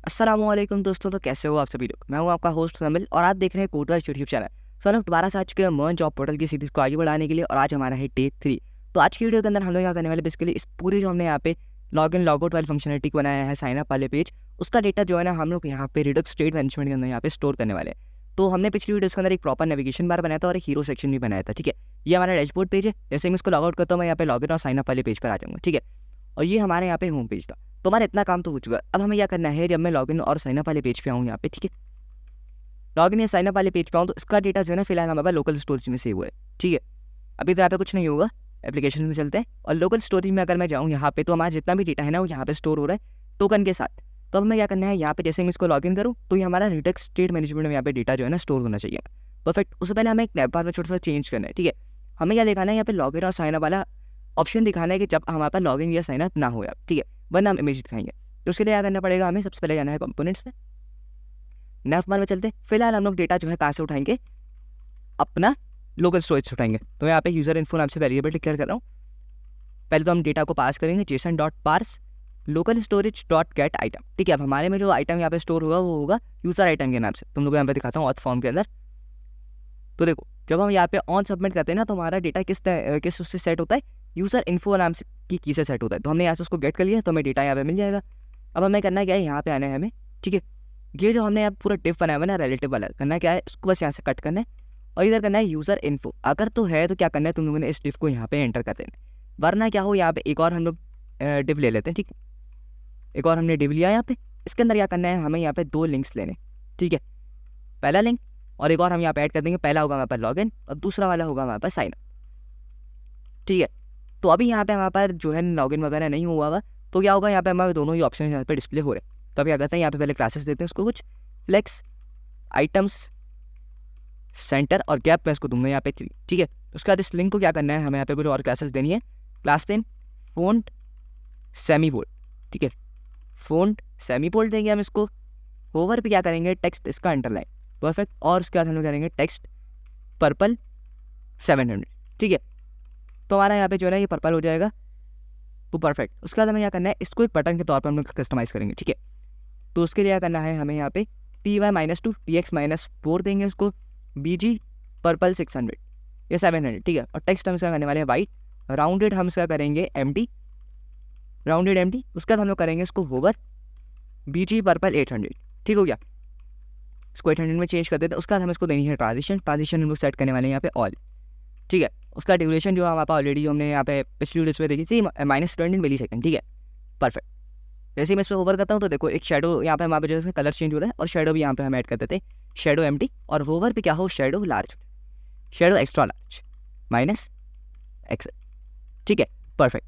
अस्सलामुअलैकुम दोस्तों, तो कैसे हो आप सभी लोग। मैं हूं आपका होस्ट समिल और आप देख रहे हैं कोडवर्स यूट्यूब चैनल। सो हम दोबारा से आज के मर्न जॉब पोर्टल की सीरीज को आगे बढ़ाने के लिए, और आज हमारा है डे 3। तो आज की वीडियो के अंदर हम लोग क्या करने वाले, बेसिकली इस पूरी जो हमने यहाँ पे लॉग इन लॉग आउट वाली फंक्शनलिटी को बनाया है, साइन अप वाले पेज, उसका डेटा जो है ना हम लोग यहाँ पे रिडक्स स्टेट मैनेजमेंट के अंदर यहाँ पे स्टोर करने वाले हैं। तो हमने पिछली वीडियोस के अंदर एक प्रॉपर नेविगेशन बार बनाया था और एक हीरो सेक्शन भी बनाया था। ठीक है, ये हमारा डैशबोर्ड पेज है। जैसे मैं इसको लॉग आउट करता हूँ, मैं यहाँ पे लॉग इन और साइन अप वाले पेज पर आ जाऊँगा। ठीक है, और ये हमारे यहाँ पे होम पेज था। तो हमारा इतना काम तो हो चुका। अब हमें क्या करना है, जब मैं लॉगिन और साइनअप वाले पेज पे आऊँ यहाँ पे, ठीक है, लॉगिन या साइनअप वाले पेज पे आऊँ तो इसका डेटा जो है ना फिलहाल हमारे पास लोकल स्टोरेज में सेव हुआ है। ठीक है, अभी तो यहाँ पे कुछ नहीं होगा, एप्लीकेशन में चलते हैं और लोकल स्टोरेज में अगर मैं जाऊँ यहाँ पे, तो हमारा जितना भी डेटा है ना वो यहाँ पे स्टोर हो रहा है टोकन के साथ। तो अब हमें क्या करना है, यहाँ पे जैसे मैं इसको लॉगिन करूँ तो ये हमारा रिडक्स स्टेट मैनेजमेंट में यहाँ पे डेटा जो है ना स्टोर होना चाहिए। परफेक्ट। उससे पहले हमें एक नैप बार में छोटा सा चेंज करना है। ठीक है, हमें क्या दिखाना है, यहाँ पे लॉगिन और साइनअप वाला ऑप्शन दिखाना है कि जब हमारे पास लॉगिन या साइनअप ना हो। ठीक है, वरना हम इमेज दिखाएंगे। तो उसके लिए क्या करना पड़ेगा, हमें सबसे पहले जाना है कंपोनेंट्स में, नैप बार में चलते हैं। फिलहाल हम लोग डेटा जो है कहाँ से उठाएंगे, अपना लोकल स्टोरेज से उठाएंगे। तो यहाँ पे यूजर इन्फो नाम से वेरिएबल डिक्लेयर कर रहा हूँ। पहले तो हम डेटा को पास करेंगे JSON dot parse local storage dot get item. ठीक है, अब हमारे में जो आइटम यहाँ पे स्टोर होगा वो होगा यूजर आइटम के नाम से। तुम लोग यहाँ पे दिखाता हूँ ऑथ फॉर्म के अंदर। तो देखो, जब हम यहाँ पे ऑन सबमिट करते हैं ना, तो हमारा डेटा किस उससे सेट होता है, यूजर इन्फो नाम से की से सेट होता है। तो हमने यहाँ से उसको गेट कर लिया, तो हमें डेटा यहाँ पे मिल जाएगा। अब हमें करना क्या है, यहाँ पे आना है हमें। ठीक है, ये जो हमने यहाँ पूरा डिफ बनाया हुआ है ना रिलेटिव वाला, करना क्या है, इसको बस यहाँ से कट करना है और इधर करना है यूजर इन्फो। अगर तो है तो क्या करना है, तुम लोगों ने इस डिफ को यहाँ पे एंटर कर देना है। वरना क्या हो, यहाँ पे एक और हम लोग डिव ले लेते हैं। ठीक है, एक और हमने डिव लिया यहाँ पे। इसके अंदर क्या करना है, हमें यहाँ पे 2 लिंक्स लेने। ठीक है, पहला लिंक और एक और हम यहाँ पे ऐड कर देंगे। पहला होगा हमारे पास लॉगिन और दूसरा वाला होगा हमारे पास साइन अप। ठीक है, तो अभी यहाँ पे हमारे पास जो है लॉगिन वगैरह नहीं हुआ हुआ, तो क्या होगा, यहाँ पे हमारे दोनों ही ऑप्शन यहाँ पे डिस्प्ले हो रहे हैं। तो अभी क्या करते हैं, यहाँ पे पहले क्लासेस देते हैं उसको कुछ, फ्लेक्स, आइटम्स, सेंटर और गैप में इसको दूंगा यहाँ पे 3। ठीक है, उसके बाद इस लिंक को क्या करना है, हमें यहाँ पे कुछ और क्लासेस देनी है। Class name font semi bold. ठीक है, फोन्ट सेमी बोल्ड देंगे हम इसको। होवर पे क्या करेंगे, टेक्स्ट इसका अंडरलाइन। परफेक्ट। और उसके बाद हम लोग करेंगे टेक्स्ट पर्पल 700। ठीक है, तो हमारा यहाँ पे जो है ना ये पर्पल हो जाएगा। तो परफेक्ट। उसके बाद हमें क्या करना है, इसको एक बटन के तौर पर हम लोग कस्टमाइज़ करेंगे। ठीक है, तो उसके लिए क्या करना है, हमें यहाँ पे PY-2 PX-4 देंगे उसको, BG पर्पल 600 या 700। ठीक है, और टेक्स्ट हम इसका करने वाले हैं वाइट, राउंडेड हम इसका करेंगे MD, राउंडेड MD। उसके बाद हम लोग करेंगे इसको होवर BG पर्पल 800। ठीक हो गया, इसको 800 में चेंज कर देते हैं। उसके बाद हम इसको देनी है ट्रांजिशन हम लोग सेट करने वाले हैं यहाँ पे ऑल। ठीक है, उसका ड्यूरेशन जो हमारे पास ऑलरेडी जो हमने यहाँ पे पिछली वीडियोस में देखी थी -20 मिलीसेकंड। ठीक है, परफेक्ट। जैसे ही मैं इस पर ओवर करता हूँ तो देखो एक शेडो यहाँ पे हमारे जो है कलर चेंज हो रहा है, और शेडो भी यहाँ पे हम ऐड कर देते हैं, शेडो MD। और होवर पे क्या हो, shadow large, shadow extra large -XL। ठीक है, परफेक्ट।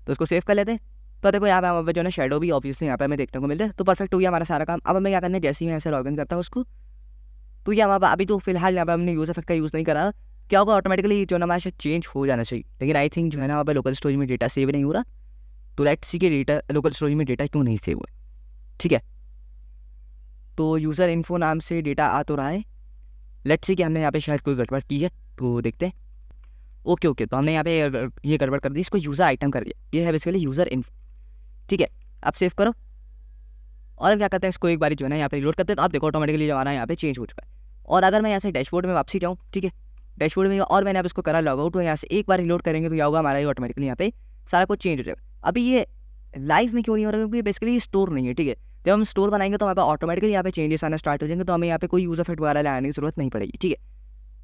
तो इसको सेव कर लेते हैं। तो देखो यहाँ पे हमारे जो है ना शेडो भी ऑब्वियसली यहाँ पे हमें देखने को मिलता है। तो परफेक्ट हो गया हमारा सारा काम। अब हमें क्या करना है, जैसे ही मैं ऐसे लॉगिन करता हूँ उसको, तो ये हमारा अभी तो फिलहाल यहाँ पे हमने यूजर इफेक्ट का यूज़ नहीं करा। क्या होगा, ऑटोमेटिकली जो ना हमारा चेंज हो जाना चाहिए, लेकिन आई थिंक जो है ना वहाँ पे लोकल स्टोरेज में डेटा सेव नहीं हो रहा। तो लेट्स सी के डेटा लोकल स्टोरेज में डेटा क्यों नहीं सेव हुआ। ठीक है, तो यूज़र इन्फो नाम से डेटा आ तो रहा है। लेट्स सी कि हमने यहाँ पे शायद कोई गड़बड़ की है, तो देखते हैं। ओके, तो हमने यहाँ पे ये गड़बड़ कर दी, इसको यूज़र आइटम कर दिया। ये है बेसिकली यूज़र इन्फो। ठीक है, आप सेव करो और अब क्या करते हैं, इसको एक बार जो है ना यहाँ पे रिलोड करते हैं। तो आप देखो ऑटोमेटिकली जो हमारा यहाँ पे चेंज हो चुका है। और अगर मैं यहाँ से डैशबोर्ड में वापसी जाऊँ, ठीक है, डैशबोर्ड में और मैंने अब इसको करा लॉग आउट, तो यहाँ से एक बार रिलोड करेंगे तो क्या होगा, हमारा ये ऑटोमेटिकली यहाँ पे सारा कुछ चेंज हो जाएगा। अभी ये लाइव में क्यों नहीं हो रहा, क्योंकि बेसिकली स्टोर नहीं है। ठीक है, जब हम स्टोर बनाएंगे तो हमारे पास ऑटोमेटिकली यहाँ पे चेंजेस आना स्टार्ट हो जाएंगे, तो हमें यहाँ पे कोई यूजर इफेक्ट वगैरह लाने की जरूरत नहीं पड़ेगी। ठीक है,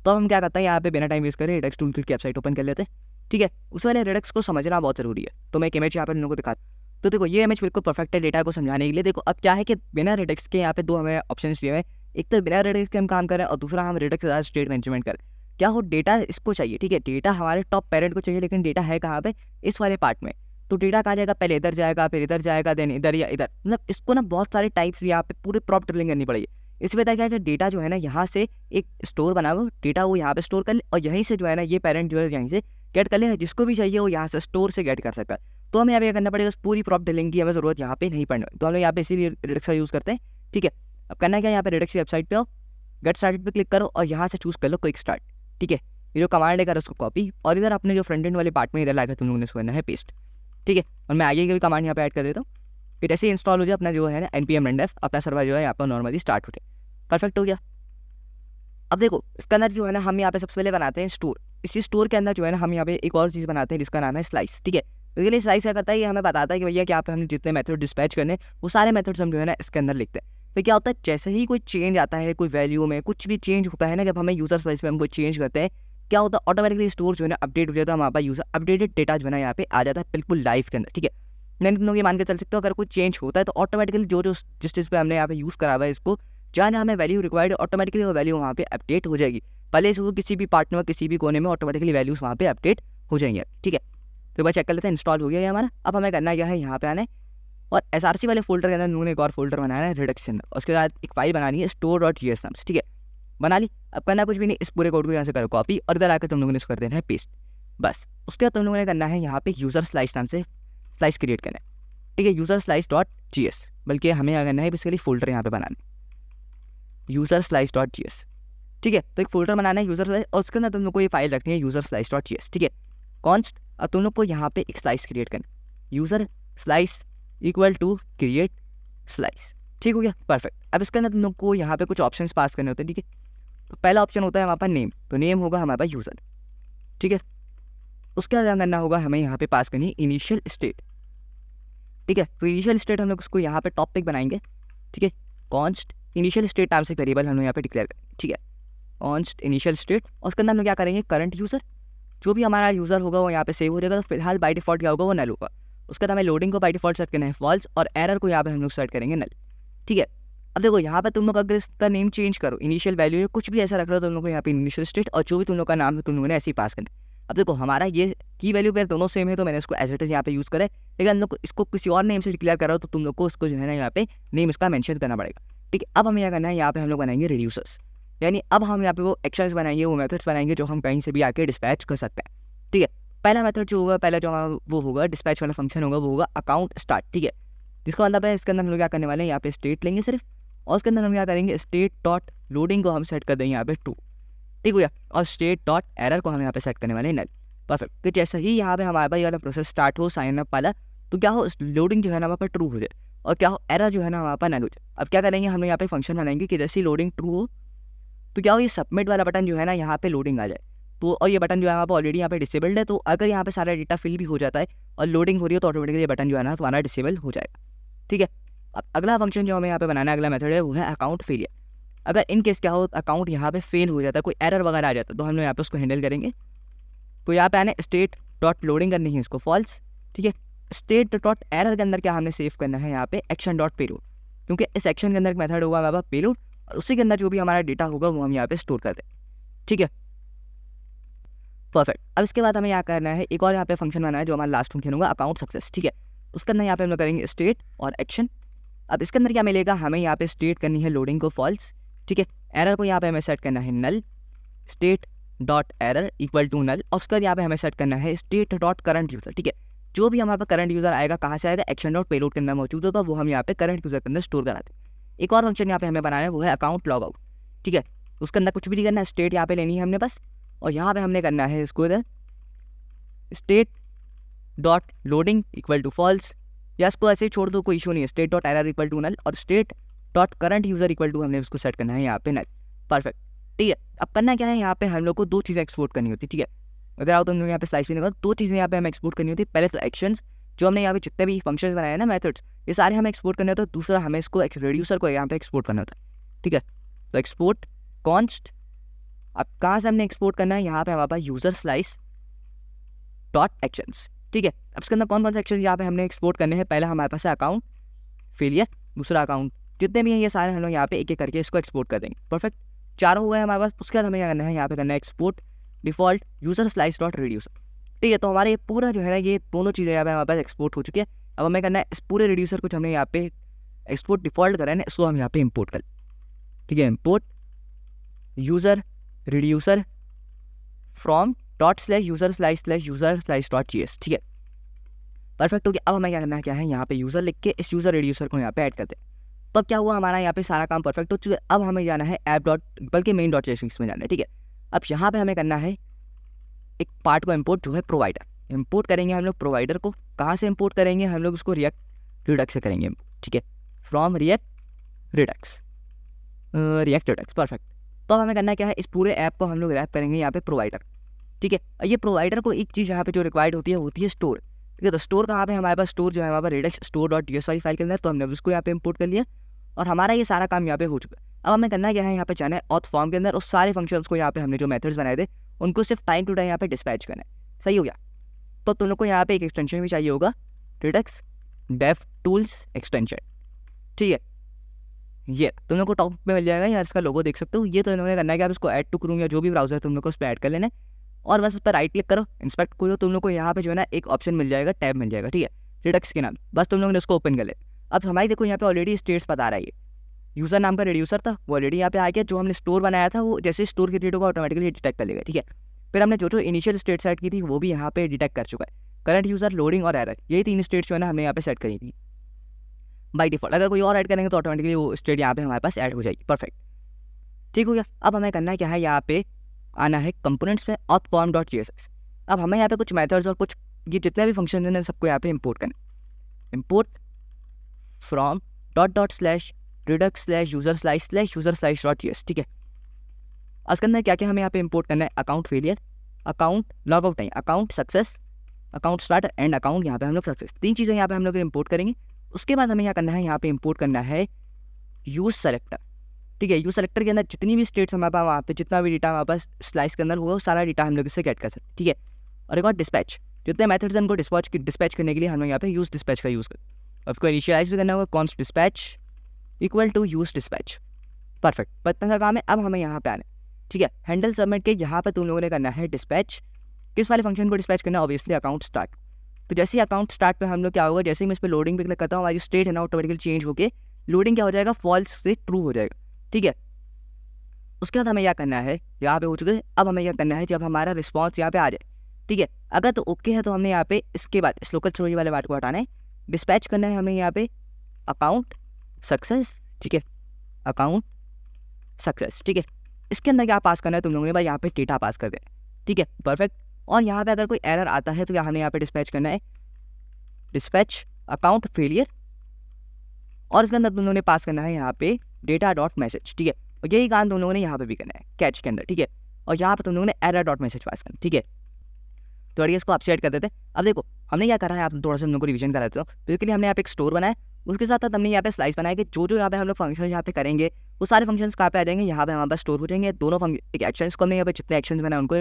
तो हम क्या करते हैं, यहाँ पे बिना टाइम वेस्ट करें रिडक्स टूलकिट की वेबसाइट ओपन कर लेते हैं। ठीक है, उस वाले रिडक्स को समझना बहुत जरूरी है। तो मैं एक इमेज यहाँ पे लोगों को दिखाता हूँ। तो देखो ये इमेज बिल्कुल परफेक्ट है डेटा को समझाने के लिए। देखो अब क्या है कि बिना रिडक्स के यहाँ पे 2 हमें ऑप्शन दिए हुए हैं। एक तो बिना रिडक्स के हम काम करें और दूसरा हम रिडक्स के साथ स्टेट मैनेजमेंट करें। क्या हो, डेटा इसको चाहिए। ठीक है, डेटा हमारे टॉप पेरेंट को चाहिए, लेकिन डेटा है कहाँ पे, इस वाले पार्ट में। तो डेटा कहाँ जाएगा, पहले इधर जाएगा, फिर इधर जाएगा, देन इधर या इधर। मतलब इसको ना बहुत सारे टाइप्स यहाँ पे पूरे प्रॉप ड्रिलिंग करनी पड़ेगी। इस वजह क्या है, डेटा जो है ना यहाँ से एक स्टोर बना हुआ डेटा वो यहाँ पे स्टोर कर ले, और यहीं से जो है ना ये पेरेंट जो है यहीं से गेट कर ले, जिसको भी चाहिए वो यहाँ से स्टोर से गेट कर सकता है। तो हमें यहाँ पे करना पड़ेगा, पूरी प्रॉप डिलिंग की हमें जरूरत यहाँ पे नहीं पड़ने। तो हम लोग यहाँ पे इसीलिए रिडक्स का यूज़ करते हैं। ठीक है, अब करना क्या, यहाँ पे रिडक्स की वेबसाइट पे आओ, गेट स्टार्टेड पे क्लिक करो और यहाँ से चूज़ कर लो क्विक स्टार्ट। ठीक है, ये जो कमांड है उसको कॉपी और इधर अपने जो फ्रंट एंड वाले पार्ट में इधर लाकर तुम लोगों ने करना है पेस्ट। ठीक है, और मैं आगे की भी कमांड यहाँ पे ऐड कर देता हूँ। फिर ऐसे इंस्टॉल हो जाए अपना जो है ना npm randef, अपना सर्वर जो है यहाँ पर नॉर्मली स्टार्ट हो जाए। परफेक्ट हो गया। अब देखो इसके अंदर जो है ना हम यहाँ पे सबसे पहले बनाते हैं स्टोर। इसी स्टोर के अंदर जो है ना हम यहाँ पे एक और चीज़ बनाते हैं जिसका नाम है स्लाइस। ठीक है, इसके लिए स्लाइस क्या करता है, ये हमें बताता है कि भैया क्या पे हमने जितने मेथड डिस्पैच करने वो सारे मेथड्स हम जो है ना इसके अंदर लिखते हैं। फिर क्या होता है, जैसे ही कोई चेंज आता है, कोई वैल्यू में कुछ भी चेंज होता है ना, जब हमें यूजर स्लाइस में हम कोई चेंज करते हैं, क्या होता है ऑटोमेटिकली स्टोर जो है ना अपडेट हो जाता है, हमारे पास यूजर अपडेटेड डेटा जो है ना यहाँ पे आ जाता है बिल्कुल लाइव के अंदर। ठीक है, नहीं तुम लोग ये मान के चल सकते हो अगर कोई चेंज होता है तो ऑटोमेटिकली जो जो जिस चीज़ पे हमने यहाँ पे यूज़ करा हुआ है इसको, जहाँ जहाँ हमें वैल्यू रिक्वायर्ड, ऑटोमेटिकली वो वैल्यू वहाँ पे अपडेट हो जाएगी। भले से वो किसी भी पार्ट में किसी भी कोने में ऑटोमेटिकली वैल्यूज वहाँ पे अपडेट हो जाएंगे। ठीक है, तो बस चेक कर लेते हैं, इंस्टॉल हो गया है हमारा। अब हमें करना क्या है, यहाँ पे आना है और SRC वाले फोल्डर के अंदर उन्होंने एक और फोल्डर बनाना है रिडक्शन, उसके बाद एक फाइल बनानी है store.js नाम से। ठीक है, बना ली। अब करना कुछ भी नहीं, इस पूरे कोड को यहाँ से करो कॉपी और इधर आकर तुम लोगों ने इसको कर देना है पेस्ट। बस उसके बाद तुम लोगों ने करना है यहाँ पे यूजर स्लाइस नाम से स्लाइस क्रिएट करना है। ठीक है, यूजर स्लाइस डॉट GS, बल्कि हमें क्या करना है बेसिकली फोल्डर यहाँ पे बनाना है यूजर स्लाइस डॉट GS। ठीक है, तो एक फोल्डर बनाना है यूजर स्लाइस और उसके अंदर तुम लोग को ये फाइल रखनी है यूजर स्लाइस डॉट GS। ठीक है, कॉन्स्ट, अब तुम लोग को यहाँ पे एक स्लाइस क्रिएट करना है user slice equal to create slice. ठीक हो गया, परफेक्ट। अब इसके अंदर तुम लोग को यहाँ पे कुछ ऑप्शंस पास करने होते हैं। ठीक है, तो पहला ऑप्शन होता है हमारे पास नेम, तो नेम होगा हमारे पास यूजर। ठीक है, उसके बाद करना होगा हमें यहाँ पे पास करनी है इनिशियल स्टेट। ठीक है, तो इनिशियल स्टेट हम लोग उसको यहाँ पे टॉपिक बनाएंगे। ठीक है, कॉन्स्ट इनिशियल स्टेट नाम से वेरिएबल हम लोग यहाँ पे डिक्लेयर करेंगे। ठीक है, कॉन्स्ट इनिशियल स्टेट और उसके अंदर हम लोग क्या करेंगे, करंट यूजर, जो भी हमारा यूजर होगा वो यहाँ पे सेव हो जाएगा। तो फिलहाल बाय डिफॉल्ट क्या होगा, वो नल होगा। उसके बाद हमें लोडिंग को बाय डिफॉल्ट सेट करना है फॉल्स और एरर को यहाँ पे हम लोग सेट करेंगे नल। ठीक है, अब देखो यहाँ पे तुम लोग अगर इसका नेम चेंज करो, इनिशियल वैल्यू कुछ भी ऐसा रख रहे हो तुम लोग को यहाँ पे इनिशियल स्टेट, और जो भी तुम लोग का नाम है तुम लोगों ने ऐसे ही पास करना है। अब देखो हमारा ये की वैल्यू पे दोनों सेम है तो मैंने इसको एज इट इज यहाँ पे यूज़ करा है, लेकिन हम लोग इसको किसी और नेम से डिक्लेयर करो तो तुम लोग को उसको जो है ना यहाँ पे नेम इसका मेंशन करना पड़ेगा। ठीक है, अब हमें क्या करना है, यहाँ पे हम लोग बनाएंगे रिड्यूसर्स, यानी अब हम यहाँ पे वो एक्शंस बनाएंगे, वो मेथड्स बनाएंगे जो हम कहीं से भी आके डिस्पैच कर सकते हैं। ठीक है, पहला मेथड जो होगा, पहला जो वो होगा डिस्पैच वाला फंक्शन होगा, वो होगा अकाउंट स्टार्ट। ठीक है, जिसका मतलब है इसके अंदर हम लोग क्या करने वाले हैं, यहाँ पे स्टेट लेंगे सिर्फ, और उसके अंदर हम क्या करेंगे स्टेट डॉट लोडिंग को हम सेट कर देंगे यहाँ पे 2। ठीक हो गया, और स्टेट डॉट एरर को हम यहाँ पे सेट करने वाले हैं नल। परफेक्ट, तो जैसे ही यहाँ पे हमारे पास ये वाला प्रोसेस स्टार्ट हो साइन अप वाला, तो क्या हो लोडिंग जो है ना वहाँ पर ट्रू हो जाए और क्या हो एरर जो है ना वहाँ पर नल हो जाए। अब क्या करेंगे, हम यहाँ पे फंक्शन बनाएंगे कि जैसे ही लोडिंग ट्रू हो तो क्या हो, ये सबमिट वाला बटन जो है ना यहाँ पे लोडिंग आ जाए। तो और ये बटन जो है वहाँ पर ऑलरेडी यहाँ पे डिसेबल्ड है, तो अगर यहाँ पे सारा डेटा फिल भी हो जाता है और लोडिंग हो रही है तो ऑटोमेटिकली ये बटन जो है ना तुम्हारा डिसेबल हो जाएगा। ठीक है, अब अगला फंक्शन जो हमें यहाँ पे बनाना है, अगला मेथड है वो है अकाउंट फेलियर। अगर इन केस क्या हो अकाउंट यहाँ पे फेल हो जाता है, कोई एरर वगैरह आ जाता है, तो हम लोग यहाँ पे उसको हैंडल करेंगे। तो यहाँ पे आने स्टेट डॉट लोडिंग करनी है इसको फॉल्स। ठीक है, स्टेट डॉट एरर के अंदर क्या हमने सेव करना है यहाँ पे एक्शन डॉट पेलोड, क्योंकि इस एक्शन के अंदर एक मेथड होगा हमारे पास पेलोड, और उसी के अंदर जो भी हमारा डेटा होगा वो हम यहाँ पे स्टोर कर दें। ठीक है, परफेक्ट। अब इसके बाद हमें यहाँ करना है एक और यहाँ पे फंक्शन बनाना है जो हमारा लास्ट फंक्शन होगा अकाउंट सक्सेस। ठीक है, उसके अंदर यहाँ पे हम लोग करेंगे स्टेट और एक्शन। अब इसके अंदर क्या मिलेगा, हमें यहाँ पे स्टेट करनी है लोडिंग को फॉल्स। ठीक है, एरर को यहाँ पे हमें सेट करना है null, state dot error equal to null, और उसके बाद यहाँ पे हमें सेट करना है स्टेट डॉट करंट यूजर। ठीक है, जो भी हमारे पास करंट यूजर आएगा कहाँ से आएगा, एक्शन डॉट पेलोड के अंदर मौजूद होगा, वो हम यहाँ पे करंट यूजर के अंदर स्टोर कराते हैं। एक और फंक्शन यहाँ पे हमें बनाना है वो है अकाउंट लॉग आउट। ठीक है, उसके अंदर कुछ भी नहीं करना है, स्टेट यहाँ पे लेनी है हमने बस, और यहाँ पे हमने करना है इसको इधर state dot loading equal to false, या इसको ऐसे ही छोड़ दो, कोई इशू नहीं है, state dot error equal to null, और state dot current user equal to हमने उसको सेट करना है यहाँ पे नल। परफेक्ट, ठीक है। अब करना क्या है, यहाँ पे हम लोग को दो चीज़ें एक्सपोर्ट करनी होती है। ठीक है, अगर आओ तो हम लोग यहाँ पे स्लाइस भी निकाल, दो चीज़ें यहाँ पे हमें एक्सपोर्ट करनी होती है। पहले तो एक्शंस, जो हमने यहाँ पे जितने भी फंक्शंस बनाए हैं ना, मेथड्स, ये सारे हमें एक्सपोर्ट करने होते हैं। दूसरा हमें इसको रिड्यूसर को यहाँ पे एक्सपोर्ट करना होता है। ठीक है, तो एक्सपोर्ट कॉन्स्ट, अब कहाँ से हमने एक्सपोर्ट करना है, यहाँ पे हमारे पास यूजर स्लाइस डॉट एक्शंस। ठीक है, अब इसके अंदर कौन कौन से एक्शन यहाँ पे हमने एक्सपोर्ट करने हैं, पहला हमारे पास है अकाउंट फेलियर, दूसरा अकाउंट, जितने भी हैं ये सारे हम लोग यहाँ पे एक एक करके इसको एक्सपोर्ट कर देंगे। परफेक्ट, चारों हुए हैं हमारे पास। उसके बाद हमें क्या करना है, यहाँ पे करना है export default user slice dot reducer. ठीक है, तो हमारे ये पूरा जो है ना, ये दोनों चीज़ें यहाँ पे हमारे पास एक्सपोर्ट हो चुकी है। अब हमें करना है इस पूरे रिड्यूसर को हमने यहाँ पे एक्सपोर्ट डिफॉल्ट करा है ना, इसको हम यहाँ पे इम्पोर्ट कर। ठीक है, import user reducer from dot slash user slice dot GS. ठीक है, परफेक्ट हो गया। अब हमें क्या करना है, क्या है, यहाँ पे यूजर लिख के इस यूजर रिड्यूसर को यहाँ पे ऐड करते हैं। तो अब क्या हुआ, हमारा यहाँ पे सारा काम परफेक्ट हो चुका है। अब हमें जाना है ऐप डॉट, बल्कि मेन डॉट जेएसएक्स में जाना है। ठीक है, अब यहाँ पे हमें करना है एक पार्ट को इम्पोर्ट, जो है प्रोवाइडर। इम्पोर्ट करेंगे हम लोग प्रोवाइडर को, कहाँ से इम्पोर्ट करेंगे हम लोग उसको, रिडक्स से करेंगे, ठीक है, from react Redux, react Redux, perfect. तो अब हमें करना क्या है, इस पूरे ऐप को हम लोग रैप करेंगे यहाँ पे प्रोवाइडर, ठीक है। ये प्रोवाइडर को एक चीज़ यहाँ पे जो रिक्वायर्ड होती है स्टोर, ठीक है। तो स्टोर कहाँ पे, हमारे पास स्टोर जो है वहाँ पर Redux store dot dsy file के अंदर, तो हमने उसको यहाँ पे इंपोर्ट कर लिया और हमारा ये सारा काम यहाँ पे हो चुका है। अब हमें करना क्या है, यहाँ पे जाना है ऑथ फॉर्म के अंदर, उस सारे फंक्शंस को यहाँ पे हमने जो मेथड्स बनाए थे उनको सिर्फ टाइम टू टाइम यहाँ पे डिस्पैच करना है, सही हो गया। तो तुम लोग को यहाँ पे एक एक्सटेंशन भी चाहिए होगा, रिडक्स डेव टूल्स एक्सटेंशन, ठीक है। ये तुम लोग को टॉप में मिल जाएगा यार, इसका लोगो देख सकते हो। ये तो इन्होंने करना है कि आप इसको ऐड टू क्रोम या जो भी ब्राउजर है तुम लोग को उस पर ऐड कर लेना है और बस उस पर राइट क्लिक करो, इंस्पेक्ट करो, तुम लोग को यहाँ पे जो है ना एक ऑप्शन मिल जाएगा, टैब मिल जाएगा, ठीक है, रिडक्स के नाम, बस तुम लोग ने उसको ओपन कर ले। अब हमारी देखो यहाँ पे ऑलरेडी स्टेट्स बता रहा है, ये यूज़र नाम का रिड्यूसर था वो ऑलरेडी यहाँ पे आ गया, जो हमने स्टोर बनाया था वो जैसे स्टोर क्रिएट होगा ऑटोमेटिकली डिटेक्ट कर लेगा, ठीक है। फिर हमने जो इनिशियल स्टेट सेट की थी वो भी यहाँ पे डिटेक्ट कर चुका है, करंट यूज़र, लोडिंग और एरर, यही 3 स्टेट्स जो है ना हमने यहाँ पे सेट करी थी बाई डिफॉल्ट। अगर कोई और ऐड करेंगे तो ऑटोमेटिकली वो स्टेट यहाँ पे हमारे पास ऐड हो जाएगी, परफेक्ट, ठीक हो गया। अब हमें करना है क्या है, यहाँ पे आना है कंपोनेंट्स पे authform.css। अब हमें यहाँ पे कुछ मेथड्स और कुछ ये जितने भी फंक्शन हैं सबको यहाँ पे इंपोर्ट करना है, इंपोर्ट फ्रॉम redux/user/user/user/.js, ठीक है। उसके अंदर क्या क्या हमें यहाँ पे इंपोर्ट करना है, account failure, account logout time, account success, account start and account यहाँ पे हम लोग सक्सेस, 3 चीज़ें यहाँ पे हम लोग इंपोर्ट करेंगे। उसके बाद हमें यहाँ करना है, यहाँ पे इंपोर्ट करना है यूज सेलेक्टर, ठीक है। यूज सेलेक्टर के अंदर जितनी भी स्टेट्स हमारे पास वहाँ पे जितना भी डेटा हमारे पास स्लाइस के अंदर हुआ वो सारा डेटा हम लोग इससे गेट कर सकते हैं, ठीक है। और एक और डिस्पैच, जितने मेथड्स हैं उनको डिस्पैच करने के लिए हमें यहाँ पे यूज डिस्पैच का यूज़ करें। उसको इनिशियलाइज भी करना होगा, const dispatch equal to use dispatch, perfect, पता का काम है। अब हमें यहाँ पे आना है, ठीक है, हैंडल सबमिट के यहाँ पर तुम लोगों ने करना है डिस्पैच, किस वाले फंक्शन को डिस्पैच करना है, ऑब्वियसली अकाउंट स्टार्ट। तो जैसे ही अकाउंट स्टार्ट पे हम लोग क्या होगा, जैसे ही मैं इस पर लोडिंग पे क्लिक करता हूँ हमारी स्टेट है ना ऑटोमेटिकली चेंज होकर लोडिंग क्या हो जाएगा, फॉल्स से ट्रू हो जाएगा, ठीक है। उसके बाद हमें क्या करना है, यहाँ पे हो चुके हैं। अब हमें क्या करना है, जब हमारा रिस्पॉन्स यहाँ पे आ जाए, ठीक है, अगर तो ओके है तो हमने यहाँ पे इसके बाद इस लोकल स्टोरेज वाले पार्ट को हटाना है, डिस्पैच करना है हमें यहाँ पे अकाउंट सक्सेस, ठीक है, अकाउंट सक्सेस, ठीक है। इसके अंदर क्या पास करना है तुम लोगों ने, भाई यहाँ पे डेटा पास कर देना है, ठीक है, परफेक्ट। और यहाँ पे अगर कोई एरर आता है तो हमें यहाँ पे डिस्पैच करना है डिस्पैच अकाउंट फेलियर, और इसके अंदर तुम लोगों ने पास करना है यहाँ पे डेटा डॉट मैसेज, ठीक है। और यही काम तुम लोगों ने यहाँ पे भी करना है कैच के अंदर, ठीक है। और यहाँ पे तुम लोगों ने एरर डॉट मैसेज पास करना, ठीक है। तो अड़िए इसको अपसेट कर देते हैं। अब देखो हमने क्या करा है, आप थोड़ा सा हम लोग को रिविजन करा देते हो। बेसिकली हमने यहाँ पे एक स्टोर बनाया, उसके साथ साथ हमने यहाँ पे स्लाइस बनाया कि जो जो यहाँ पे हम लोग फंक्शन यहाँ पे करेंगे वो सारे फंक्शंस कहाँ पे आ जाएंगे, यहाँ पे हमारे पास स्टोर हो जाएंगे। दोनों एक एक्शंस को हमने यहाँ पे जितने एक्शंस बनाए उनको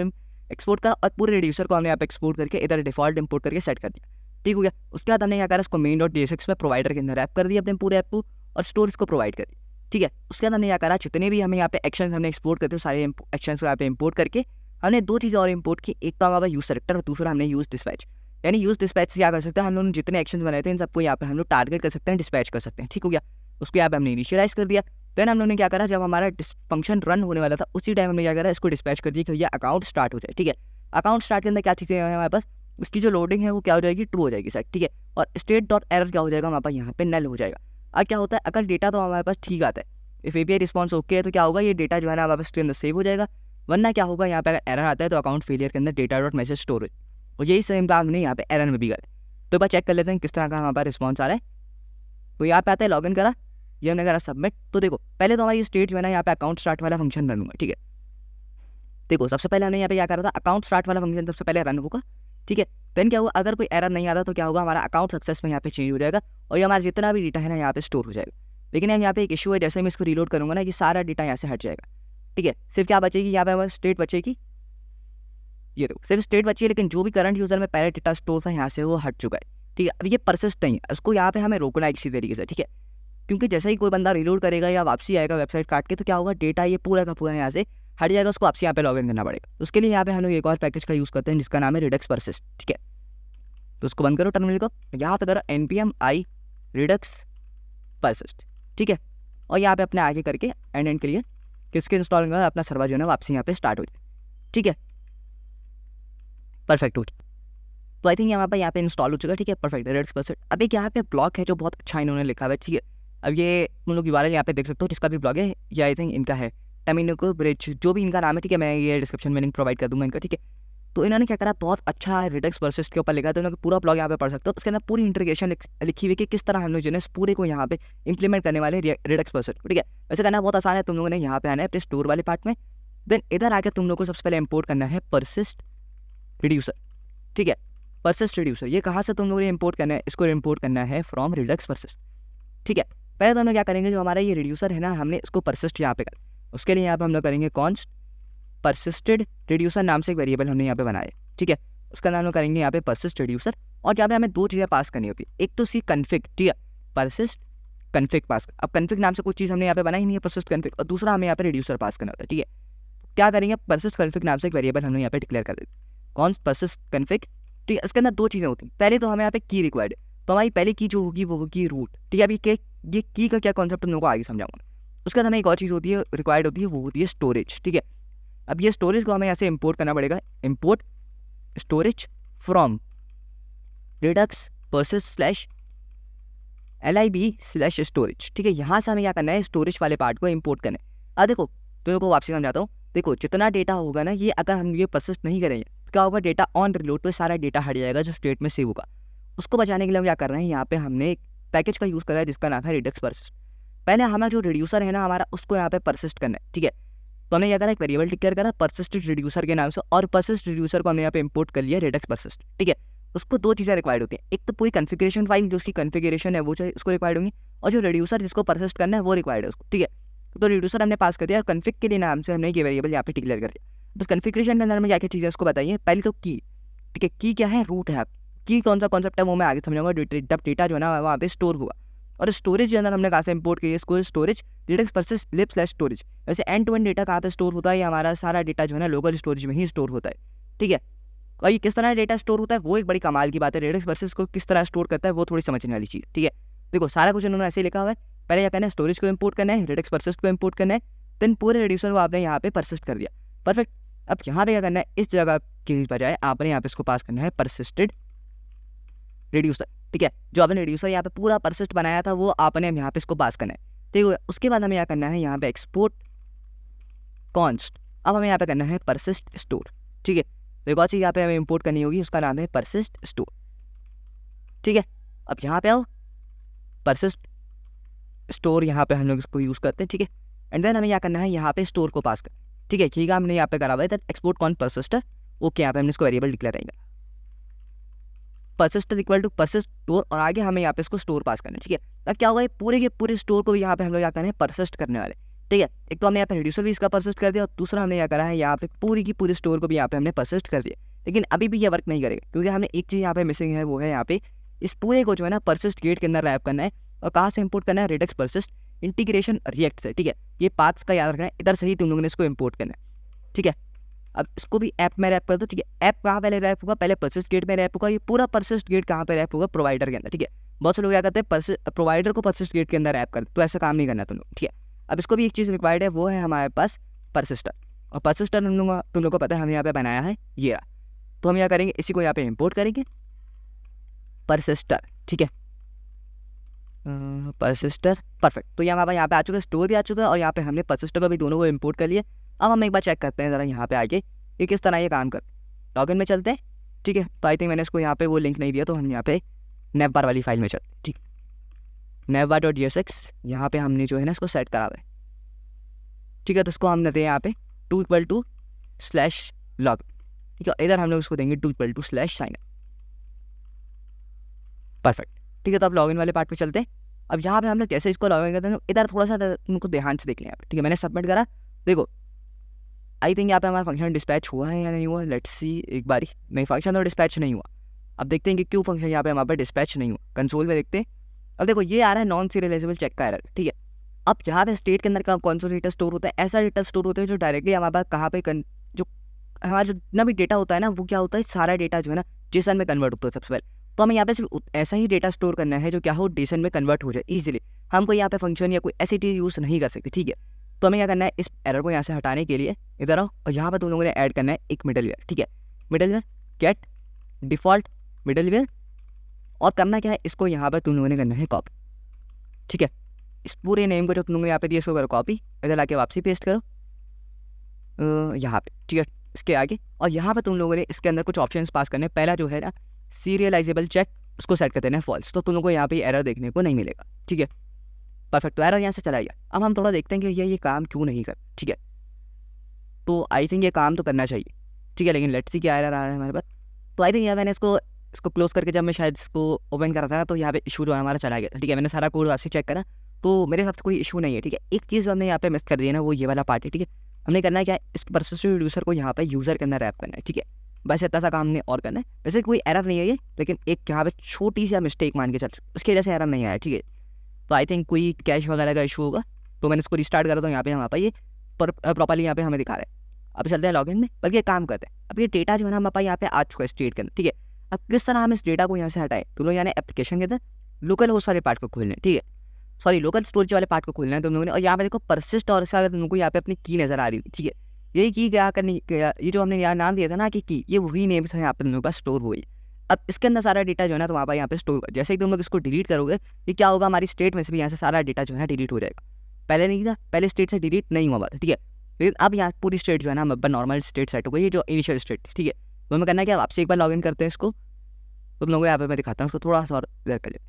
एक्सपोर्ट करा और पूरे रिड्यूसर को हमने यहाँ पे एक्सपोर्ट करके इधर डिफॉल्ट इंपोर्ट करके सेट कर दिया, ठीक हो गया। उसके बाद हमने क्या करा, इसको main.jsx में प्रोवाइडर के अंदर रैप कर दिया अपने पूरे ऐप को और स्टोर इसको प्रोवाइड कर दिया, ठीक है। उसके बाद हमने क्या करा, जितने भी हमें यहाँ पे एक्शंस हमने एक्सपोर्ट करते हो सारे एक्शंस को यहाँ पे इंपोर्ट करके हमने 2 चीज़ें और इंपोर्ट की, एक तो हमारा यूज सेलेक्टर और दूसरा हमने यूज डिस्पैच। यानी यूज डिस्पैच से क्या कर सकते हैं, हम लोग जितने एक्शंस बनाए थे इन सबको यहाँ पे हम लोग टारगेट कर सकते हैं, डिस्पैच कर सकते हैं, ठीक हो गया। उसको यहाँ पे हमने इनिशियलाइज कर दिया। देन हम लोग ने क्या करा, जब हमारा फंक्शन रन होने वाला था उसी टाइम हमने क्या करा, इसको डिस्पैच कर दिया कि भैया अकाउंट स्टार्ट हो जाए, ठीक है। अकाउंट स्टार्ट के अंदर क्या चीज़ें हैं हमारे पास, उसकी जो लोडिंग है वो क्या हो जाएगी, ट्रू हो जाएगी सेट, ठीक है। और स्टेट डॉट एरर क्या हो जाएगा हमारे पास यहाँ पे नल हो जाएगा। अब क्या होता है, अगर डेटा तो हमारे पास ठीक आता है, इफ एपीआई रिस्पॉन्स ओके है तो क्या होगा, ये डेटा जो है ना हमारे पास के अंदर सेव हो जाएगा। वरना क्या होगा, यहाँ पे अगर एरर आता है तो अकाउंट फेलियर के अंदर डेटा डॉट मैसेज स्टोरेज, और यही सेम काम हमने यहाँ पे एरर में भी करा। तो एक बार चेक कर लेते हैं किस तरह का हमारे पास रिस्पॉन्स आ रहा है। तो यहाँ पे आता है लॉगिन करा, ये हमने करा सबमिट। तो देखो पहले तो हमारी स्टेट जो है ना यहाँ पे अकाउंट स्टार्ट वाला फंक्शन रन हुआ, ठीक है। देखो सबसे पहले हमने यहाँ पे क्या करा था, अकाउंट स्टार्ट वाला फंक्शन सबसे पहले रन होगा, ठीक है। देन क्या हुआ, अगर कोई एरर नहीं आ रहा तो क्या होगा, हमारा अकाउंट सक्सेस में यहाँ पे चेंज हो जाएगा और ये हमारा जितना भी डेटा है ना यहाँ पे स्टोर हो जाएगा। लेकिन यहाँ पे एक इशू है, जैसे मैं इसको रीलोड करूँगा ना, ये सारा डेटा यहाँ से हट जाएगा, ठीक है। सिर्फ क्या बचेगी, यहाँ पे हमारी स्टेट बचेगी, ये देखो सिर्फ स्टेट बची है, लेकिन जो भी करंट यूजर में पहले डेटा स्टोर था यहाँ से वो हट चुका है, ठीक है। अब ये परसिस्ट नहीं है, उसको यहाँ पे हमें रोकना है किसी तरीके से, ठीक है। क्योंकि जैसे ही कोई बंदा रीलोड करेगा या वापसी आएगा वेबसाइट काट के, तो क्या होगा, डेटा ये पूरा का पूरा यहाँ से हट जाएगा, उसको वापसी यहाँ पे लॉगिन करना पड़ेगा। उसके लिए यहाँ पे हम लोग एक और पैकेज का यूज़ करते हैं जिसका नाम है रिडक्स परसिस्ट, ठीक है। तो उसको बंद करो टर्मिनल को, यहाँ पे करो npm i रिडक्स परसिस्ट, ठीक है। और यहाँ पे अपने आगे करके एंड क्लियर किसके इंस्टॉल होगा, अपना सर्वर जो है ना वापसी यहाँ पे स्टार्ट हो जाए, ठीक है, परफेक्ट हो गया। तो आई थिंक यहाँ पे इंस्टॉल हो चुका है, ठीक है, परफेक्ट रिडक्स परसिस्ट। अब एक यहाँ पे ब्लॉग है जो बहुत अच्छा इन्होंने लिखा हुआ है, ठीक है। अब ये तुम लोग URL यहाँ पे देख सकते हो, जिसका भी ब्लॉग है ये आई थिंक इनका है, टमिनो ब्रिज जो भी इनका नाम है, ठीक है। मैं ये डिस्क्रिप्शन में लिंक प्रोवाइड कर दूंगा इनका, ठीक है। तो इन्होंने क्या करा, बहुत अच्छा रिडक्स परसिस्ट के ऊपर लिखा, तो इन्होंने पूरा ब्लॉग यहाँ पे पढ़ सकते हो। उसके अंदर पूरी इंटीग्रेशन लिखी हुई कि किस तरह हम लोग जो है इस पूरे को यहाँ पे इंप्लीमेंट करने वाले रिडक्स परसिस्ट। ठीक है, वैसे करना बहुत आसान है। तुम लोगों ने यहाँ पे आना है अपने स्टोर वाले पार्ट में, देन इधर आकर तुम लोग को सबसे पहले इंपोर्ट करना है परसिस्ट रिड्यूसर। ठीक है, परसिस्ट रिड्यूसर ये कहाँ से तुम लोगों ने इंपोर्ट करना है, इसको इंपोर्ट करना है फ्रॉम रिडक्स परसिस्ट। ठीक है, पहले तो हम लोग क्या करेंगे, जो हमारा ये रिड्यूसर है ना, हमने इसको परसिस्ट यहाँ पे कर, उसके लिए यहाँ पे हम लोग करेंगे कॉन्स्ट परसिस्टेड रिड्यूसर नाम से एक वेरिएबल हमने यहाँ पे बनाया। ठीक है, उसका नाम हम करेंगे यहाँ पे परसिस्ट रिड्यूसर, और यहाँ पे हमें दो चीज़ें पास करनी होती है, एक तो सी कन्फिग, ठीक है, परसिस्ट कन्फिग पास। अब कन्फिग नाम से कुछ चीज़ हमने यहाँ पे बनाई नहीं है परसिस्ट कन्फिग, और दूसरा हमें यहाँ पे रिड्यूसर पास करना होता है। ठीक है, क्या करेंगे, परसिस्ट कन्फिग नाम से एक वेरिएबल हमने यहाँ पे डिक्लेयर कर देते, कौन परसिस्ट कन्फिग। ठीक है, इसके अंदर दो चीज़ें होती हैं, पहले तो हमें यहाँ पे की रिक्वायर्ड है, तो हमारी पहली की जो होगी वो होगी रूट। ठीक है, अभी ये की का क्या कॉन्सेप्ट तुम लोगों को आगे समझाऊंगा। उसके बाद हमें एक और चीज़ होती है रिक्वायर्ड होती है, वो होती है स्टोरेज। ठीक है, अब ये स्टोरेज को हमें यहाँ से इंपोर्ट करना पड़ेगा, import storage from Redux persist slash LIB storage. ठीक है, यहाँ से हमें क्या करना है, स्टोरेज वाले पार्ट को इंपोर्ट करना है। अब देखो तुम लोगों को वापसी समझाता हूँ, देखो जितना डेटा होगा ना, ये अगर हम ये परसिस्ट नहीं करेंगे तो क्या होगा, डेटा ऑन रिलोड पे सारा डेटा हट जाएगा जो स्टेट में सेव होगा। उसको बचाने के लिए हम क्या कर रहे हैं, यहाँ पे हमने एक पैकेज का यूज़ करा है जिसका नाम है रिडक्स परसिस्ट। पहले हमारा जो रिड्यूसर है ना हमारा, उसको यहाँ पे परसिस्ट करना है। ठीक है, तो हमने क्या करा, एक वेरिएबल डिक्लेयर करा परसिस्टेड रिड्यूसर के नाम से, और परसिस्ट रिड्यूसर को हमने यहाँ पे इंपोर्ट कर लिया रिडक्स परसिस्ट। ठीक है, उसको दो चीज़ें रिक्वायर्ड होती हैं, एक तो पूरी कन्फिग्रेशन फाइल जो उसकी कन्फिग्रेशन है वो चाहिए, उसको रिक्वायर्ड होंगी, और जो रिड्यूसर जिसको परसिस्ट करना है वो रिक्वायर्ड है उसको। ठीक है, तो रिड्यूसर हमने पास कर दिया, और कन्फिग के लिए नाम से हमने ये वेरिएबल यहाँ पे डिक्लेयर कर दिया। बस कन्फिग्रेशन के अंदर में क्या क्या चीज़ें उसको बताइए, पहले तो की। ठीक है, की क्या है, रूट है। आप की कौन सा कॉन्सेप्ट है वो मैं आगे समझाऊंगा, जब डेटा जो है ना वहाँ पे स्टोर होगा। और स्टोरेज के अंदर हमने कहाँ से इंपोर्ट किया, इसको स्टोरेज रिडक्स परसिस्ट लिब स्लैश स्टोरेज। वैसे एंड टू एंड डेटा कहाँ पे स्टोर होता है, हमारा सारा डेटा जो है ना लोकल स्टोरेज में ही स्टोर होता है। ठीक है, और ये किस तरह डेटा स्टोर होता है वो एक बड़ी कमाल की बात है, रिडक्स परसिस्ट को किस तरह स्टोर करता है वो थोड़ी समझने वाली चीज़। ठीक है, देखो सारा कुछ इन्होंने ऐसे लिखा हुआ है, पहले क्या करना है, स्टोरेज को इंपोर्ट करना है, रिडक्स परसिस्ट को इंपोर्ट करना है, देन पूरे रिड्यूसर को आपने यहाँ पे परसिस्ट कर दिया। परफेक्ट, अब यहाँ पे क्या करना है, इस जगह की बजाय आपने यहाँ पे इसको पास करना है परसिस्टेड रिड्यूसर। ठीक है, जो आपने रिड्यूसर यहाँ पे पूरा परसिस्ट बनाया था वो आपने यहाँ पे इसको पास करना है। ठीक है, उसके बाद हमें यहाँ करना है यहाँ पे एक्सपोर्ट कॉन्स्ट, अब हमें यहाँ पे करना है परसिस्ट स्टोर। ठीक है, तो एक और चीज़ यहाँ पे हमें इंपोर्ट करनी होगी, उसका नाम है परसिस्ट स्टोर। ठीक है, अब यहाँ पे आओ, परसिस्ट स्टोर यहाँ पे हम लोग इसको यूज़ करते हैं। ठीक है, एंड देन हमें क्या करना है, यहाँ पे स्टोर को पास कर। ठीक है, ठीक है, हमने यहाँ पे करा हुआ है एक्सपोर्ट कॉन परसिस्टर। ओके, यहाँ पे हमने इसको वेरिएबल डिक्लेयर करेंगे परसिस्टर इक्वल टू परसिस्ट स्टोर, और आगे हमें यहाँ पे इसको स्टोर पास करना है। ठीक है, अब क्या होगा, ये पूरे के पूरे स्टोर को भी यहाँ पे हम लोग क्या करना है, परसिस्ट करने वाले। ठीक है, एक तो हमने यहाँ पे रिड्यूसर भी इसका परसिस्ट कर दिया, और दूसरा हमने क्या करा है, यहाँ पे पूरी की पूरी स्टोर को भी यहाँ पे हमने परसिस्ट कर दिया। लेकिन अभी भी ये वर्क नहीं करेगा, क्योंकि हमने एक चीज़ यहाँ पे मिसिंग है, वो है यहाँ पे इस पूरे को जो है ना परसिस्ट गेट के अंदर रैप करना है, और कहाँ से इंपोर्ट करना है, रिडक्स परसिस्ट इंटीग्रेशन रिएक्ट से। ठीक है, ये पाथ्स का याद रखना है, इधर से ही तुम लोगों ने इसको इंपोर्ट करना है। ठीक है, अब इसको भी ऐप में रैप कर दो। ठीक है, ऐप कहाँ पहले रैप होगा, पहले परसिस्ट गेट में रैप होगा, ये पूरा परसिस्ट गेट कहाँ पे रैप होगा, प्रोवाइडर के अंदर। ठीक है, बहुत से लोग क्या करते हैं, प्रोवाइडर को परसिस्ट गेट के अंदर रैप कर, तो ऐसा काम नहीं करना तुम लोग। ठीक है, अब इसको भी एक चीज़ रिक्वायर्ड है, वो है हमारे पास परसिस्टर, और परसिस्टर तुम लोग को पता है हमने यहाँ पे बनाया है ये रहा। तो हम यहाँ करेंगे, इसी को यहाँ पे इंपोर्ट करेंगे परसिस्टर। ठीक है, परसिस्टर, परफेक्ट। तो यहाँ पे आ चुका है, स्टोर भी आ चुका है, और यहाँ पे हमने परसिस्टर को भी दोनों को इंपोर्ट कर लिए। अब हम एक बार चेक करते हैं ज़रा यहाँ पे आके ये किस तरह ये काम कर। लॉगिन में चलते हैं। ठीक है, तो आई थिंक मैंने इसको यहाँ पे वो लिंक नहीं दिया, तो हम यहाँ पे नेवबार वाली फाइल में चलते हैं। ठीक, navbar.jsx यहाँ पे हमने जो है ना इसको सेट करा हुआ है। ठीक है, तो इसको हम देते हैं यहाँ पे 2=/log। ठीक है, इधर हम लोग इसको देंगे 2=/sign। परफेक्ट। ठीक है, तो अब लॉगिन वाले पार्ट पे चलते हैं। अब यहाँ पे हम लोग जैसे इसको लॉगिन करते हैं, इधर थोड़ा सा उनको ध्यान से देख लें यहाँ पे। ठीक है, मैंने सबमिट करा, देखो आई थिंक यहाँ पे हमारा फंक्शन डिस्पैच हुआ है या नहीं हुआ, लेट्स सी एक बारी। नहीं, फंक्शन तो डिस्पैच नहीं हुआ। अब देखते हैं कि क्यों फंक्शन यहाँ पे हमारे पे डिस्पैच नहीं हुआ, कंसोल में देखते हैं। अब देखो ये आ रहा है नॉन सीरियलाइजेबल चेक का एरर। ठीक है, अब यहाँ पे स्टेट के अंदर का कौन सा डेटा स्टोर होता है, ऐसा डेटा स्टोर होता है जो डायरेक्टली हमारे पास कहाँ पे जो हमारा जो जितना भी डेटा होता है ना, वो क्या होता है, सारा डेटा जो है ना जेसन में कन्वर्ट होता है सबसे पहले। तो हमें यहाँ पे सिर्फ ऐसा ही डेटा स्टोर करना है जो क्या हो, जेसन में कन्वर्ट हो जाए ईजिली। हम कोई यहाँ पे फंक्शन या कोई ऐसी चीज़ यूज़ नहीं कर सकते। ठीक है, तो हमें क्या करना है, इस एरर को यहाँ से हटाने के लिए इधर आओ, और यहाँ पर तुम लोगों ने ऐड करना है एक मिडलवेयर। ठीक है, मिडलवेयर गेट डिफ़ॉल्ट मिडलवेयर, और करना क्या है, इसको यहाँ पर तुम लोगों ने करना है कॉपी। ठीक है, इस पूरे नेम को जो तुम लोगों ने यहाँ पे दिया इसको करो कॉपी, इधर लाके वापसी पेस्ट करो यहाँ पे। ठीक है, इसके आगे, और यहाँ पर तुम लोगों ने इसके अंदर कुछ ऑप्शंस पास करने। पहला जो है ना सीरियलाइजेबल चेक, उसको सेट कर देना है फॉल्स, तो तुम लोगों को यहाँ पे एरर देखने को नहीं मिलेगा। ठीक है, परफेक्ट। तो एरर यहाँ से चला गया। अब हम थोड़ा देखते हैं कि ये काम क्यों नहीं कर। ठीक है, तो आई थिंक ये काम तो करना चाहिए। ठीक है, लेकिन लेट्स सी क्या एरर आ रहा है हमारे पास। तो आई थिंक यार मैंने इसको क्लोज करके जब मैं शायद इसको ओपन कर रहा था तो यहाँ पे इशू जो है हमारा चला गया था। ठीक है, मैंने सारा कोड वापसी चेक करा तो मेरे हिसाब से कोई इशू नहीं है। ठीक है, एक चीज़ जो हमने यहाँ पे मिस कर दी है ना, वो ये वाला पार्ट है। ठीक है, हमने करना है क्या, इस पर्सिस्टेंट यूजर को यहाँ पे यूजर के अंदर रैप करना है। ठीक है, बस इतना सा काम हमने और करना है। वैसे कोई एरर नहीं है ये, लेकिन एक यहाँ पे छोटी सी मिस्टेक मान के चल, उसकी वजह से एरर नहीं आया। ठीक है, तो आई थिंक कोई कैश वगैरह का इशू होगा, तो मैंने इसको रिस्टार्ट करा तो यहाँ पे हमारे पास ये प्रॉपर्ली यहाँ पे हमें दिखा रहा है। अब चलते हैं लॉगिन में, बल्कि एक काम करते हैं, अब ये डेटा जो है ना हमारे पास यहाँ पे आ चुका है स्टेट के अंदर। ठीक है, अब किस तरह हम इस डेटा को यहाँ से हटाएं, तो लोग यानी एप्लीकेशन के अंदर लोकल होस्ट वाले पार्ट को खोलना है। ठीक है, सॉरी लोकल स्टोरेज वाले पार्ट को खोलना है तुम लोगों ने, और यहाँ पे देखो परसिस्ट और अगर तुमको यहाँ पे अपनी की नजर आ रही है। ठीक है, यही की क्या करनी, ये जो हमने यहाँ नाम दिया था ना कि की, ये वही नेम से यहाँ पे तुम लोगों के पास स्टोर हुई। अब इसके अंदर सारा डेटा जो है ना तो वहाँ पर यहाँ पे स्टोर होगा। जैसे ही तुम लोग इसको डिलीट करोगे, ये क्या होगा, हमारी स्टेट में से भी यहाँ से सारा डेटा जो है डिलीट हो जाएगा। पहले नहीं था, पहले स्टेट से डिलीट नहीं हुआ। ठीक है, लेकिन अब यहाँ पूरी स्टेट जो है ना नॉर्मल स्टेट सेट हो गई, ये जो इनिशियल स्टेट। ठीक है, तो हमें करना है कि आपसे एक बार लॉगिन करते हैं इसको, तो तुम लोगों को यहाँ पे मैं दिखाता हूँ, उसको थोड़ा सा और कर लेते।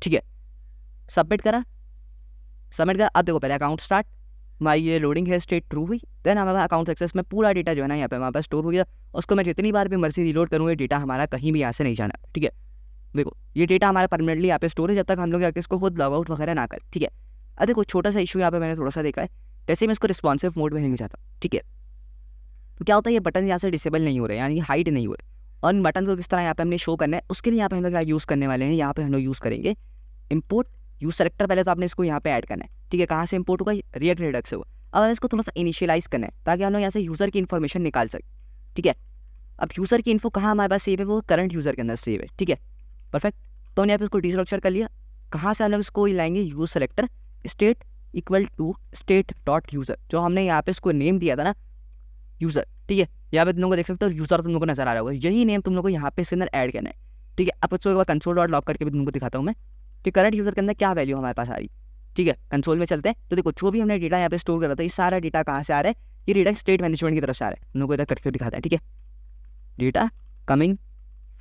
ठीक है, सबमिट करा, अब देखो पहले अकाउंट स्टार्ट, हमारी ये लोडिंग है स्टेट ट्रू हुई, देन हमारा अकाउंट एक्सेस में पूरा डेटा जो है ना यहाँ पे हमारे पास स्टोर हो गया। उसको मैं जितनी बार भी मर्जी रिलोड करूँगा, डेटा हमारा कहीं भी यहाँ से नहीं जाना। ठीक है, देखो ये डेटा हमारा परमानेंटली यहाँ पे स्टोर है, जब तक हम लोग जाके इसको खुद लॉग आउट वगैरह ना करें। ठीक है, अब देखो छोटा सा इशू यहाँ पे मैंने थोड़ा सा देखा है, जैसे मैं इसको रिस्पॉन्सिव मोड में नहीं चाहता। ठीक है, तो क्या होता है, ये बटन यहाँ से डिसेबल नहीं हो रहे, यानी हाइड नहीं हो रहे, और इन बटन को किस तरह यहाँ पे हमने शो करना है, उसके लिए यहाँ पे हम लोग यूज़ करने वाले हैं। यहाँ पे हम लोग यूज़ करेंगे इंपोर्ट यूज सेलेक्टर। पहले तो आपने इसको यहाँ पे ऐड करना है। ठीक है, कहाँ से इंपोर्ट होगा, रिएक्ट रेडक्स से होगा। अब इसको थोड़ा सा इनिशियलाइज करना है ताकि हम लोग यहाँ से यूज़र की इन्फॉर्मेशन निकाल सकें। ठीक है, अब यूज़र की इन्फो कहाँ हमारे पास सेव है, वो करंट यूज़र के अंदर सेव है। ठीक है, परफेक्ट। तो हमने यहाँ पे इसको डीस्ट्रक्चर कर लिया। कहाँ से हम लोग इसको लाएंगे, use selector state equal to state dot user, जो हमने यहाँ पे इसको नेम दिया था ना यूज़र। ठीक है, यहाँ पे तुम लोग को देख सकते हो यूज़र तुम लोग को नजर आ रहा होगा, यही नेम तुम लोग को यहाँ पे इसके अंदर ऐड करना है। ठीक है, अब इसको एक बार कंसोल डॉट लॉग करके भी तुमको दिखाता हूँ मैं कि करंट यूज़र के अंदर क्या वैल्यू हमारे पास आ रही। ठीक है, कंसोल में चलते हैं, तो देखो जो भी हमने डेटा यहाँ पे स्टोर करा था, ये सारा डेटा कहाँ से आ रहा है, ये डेटा स्टेट मैनेजमेंट की तरफ से आ रहा है। तुम लोग को इधर करके दिखाता है। ठीक है, data coming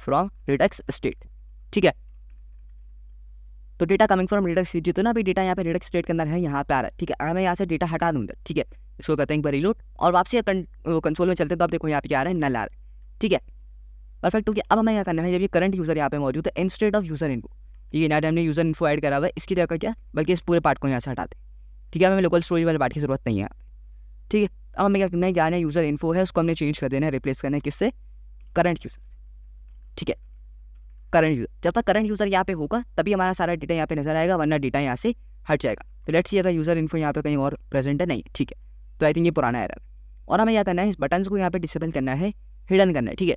from Redux state. ठीक है, तो data coming from Redux state, जितना भी डेटा यहाँ पे रिडक्स स्टेट के अंदर है यहाँ पे आ रहा है। ठीक है, मैं यहाँ से डेटा हटा दूंगा। ठीक है, इसको करते हैं एक बार रिलोड, और वापसी कंसोल में चलते हैं, तो आप देखो यहाँ पे क्या आ रहा है, नल आ रहा है। ठीक है, परफेक्ट। क्योंकि अब हमें क्या करना है, जब ये करंट यूज़र यहाँ पे मौजूद है, इंस्टेड ऑफ यूज़र इन्फो, ठीक है, ना हमने यूज़र इन्फो ऐड करा हुआ है, इसकी जगह क्या, बल्कि इस पूरे पार्ट को यहाँ से हटाते हैं। ठीक है, हमें लोकल स्टोरेज वाले पार्ट की जरूरत नहीं है। ठीक है, अब हमें क्या करना है, क्या यूज़र इन्फो है उसको हमने चेंज कर देना है, रिप्लेस करना है किससे, करंट यूज़र। ठीक है, करंट यूज़र, जब तक करंट यूज़र यहाँ पे होगा तभी हमारा सारा डेटा यहाँ पे नजर आएगा, वरना डेटा यहाँ से हट जाएगा। तो लेट्स सी अगर यूज़र इन्फो यहाँ पे कहीं और प्रेजेंट है, नहीं। ठीक है, तो आई थिंक ये पुराना एरर, और हमें क्या करना है, इस बटन को यहाँ पे डिसेबल करना है, हिडन करना है। ठीक है,